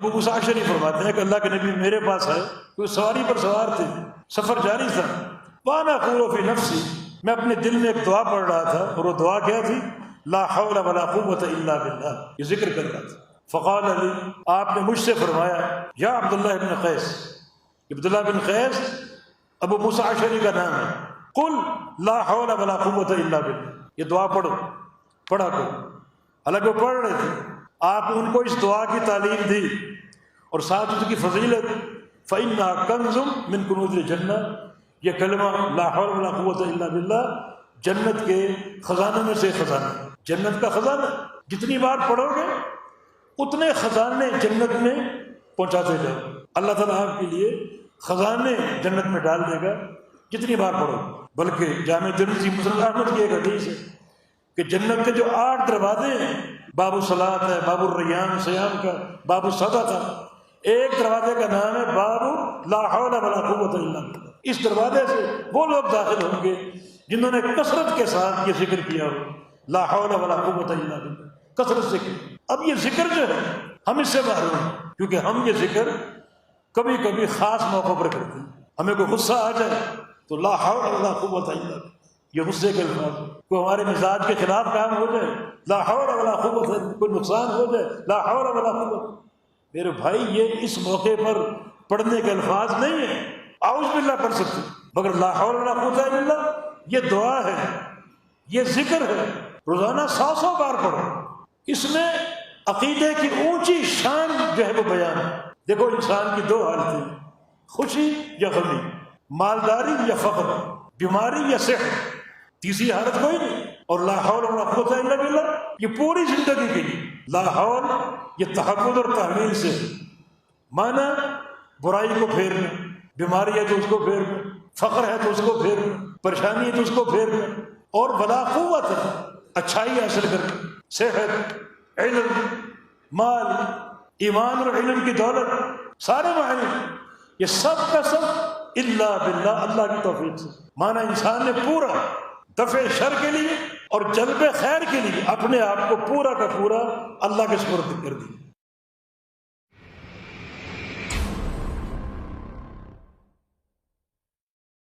ابو موسیٰ اشعری فرماتے ہیں کہ اللہ کے نبی میرے پاس آئے، کوئی سواری پر سوار تھے، سفر جاری تھا، وانا اقول فی نفسی، میں اپنے دل میں ایک دعا پڑھ رہا تھا، اور وہ دعا کیا تھی؟ لا حول ولا قوت الا باللہ، یہ ذکر کر رہا تھا۔ فقال علی، آپ نے مجھ سے فرمایا، یا عبداللہ بن قیس، عبداللہ بن قیس ابو موسیٰ اشعری کا نام ہے، قل لا حول ولا قوت الا باللہ، یہ دعا پڑھو، پڑھا کرو۔ حالانکہ وہ پڑھ رہے تھے، آپ نے ان کو اس دعا کی تعلیم دی، اور ساتھ اس کی فضیلت فَإِنَّهَا كَنْزٌ مِّن كُنُوزِ الْجَنَّةِ، یہ کلمہ لا حول ولا قوت الا باللہ جنت کے خزانے میں سے خزانہ، جنت کا خزانہ، جتنی بار پڑھو گے اتنے خزانے جنت میں پہنچاتے جاؤ۔ اللہ تعالیٰ آپ کے لیے خزانے جنت میں ڈال دے گا جتنی بار پڑھو۔ بلکہ جامع ترمذی مسند احمد کی ایک حدیث ہے کہ جنت کے جو 8 دروازے ہیں، باب الصلاۃ ہے، باب الریان سیام کا، باب الصدقہ، ایک دروازے کا نام ہے باب لا حول ولا قوت الا باللہ۔ اس دروازے سے وہ لوگ داخل ہوں گے جنہوں نے کثرت کے ساتھ یہ ذکر کیا ہو، لا حول ولا قوت الا باللہ، کثرت سے کیا۔ اب یہ ذکر جو ہے ہم اس سے محروم ہیں، کیونکہ ہم یہ ذکر کبھی کبھی خاص موقع پر کرتے ہیں۔ ہمیں کوئی غصہ آ جائے تو لا حول ولا قوت الا باللہ، یہ غصے کے الفاظ، کوئی ہمارے مزاج کے خلاف کام ہو جائے لا حول ولا قوت، کوئی نقصان ہو جائے لا حول ولا قوت۔ میرے بھائی یہ اس موقع پر پڑھنے کے الفاظ نہیں ہیں، اعوذ باللہ پڑھ سکتے، مگر لا حول ولا قوت الا باللہ یہ دعا ہے، یہ ذکر ہے، روزانہ 100 بار پڑھو۔ اس میں عقیدے کی اونچی شان جو ہے وہ بیان ہے۔ دیکھو انسان کی 2 حالتیں، خوشی یا غمی، مالداری یا فقر، بیماری یا صحت، تیسری حالت کوئی نہیں۔ اور لا حول ولا قوت الا باللہ یہ پوری زندگی کے لیے، لا حول یہ تحفظ اور تحمیل سے، معنی برائی کو پھیرنا، بیماری ہے تو اس کو پھیرنا، فقر ہے تو اس کو پھیرنا، پریشانی ہے تو اس کو پھیرنا، اور ولا قوت ہے اچھائی حاصل کرنا، صحت، علم، مال، ایمان اور علم کی دولت، سارے معنی، یہ سب کا سب الا باللہ، اللہ کی توفیق سے۔ مانا انسان نے پورا دفع شر کے لیے اور جلب خیر کے لیے اپنے آپ کو پورا کا پورا اللہ کے سپرد کر دیا۔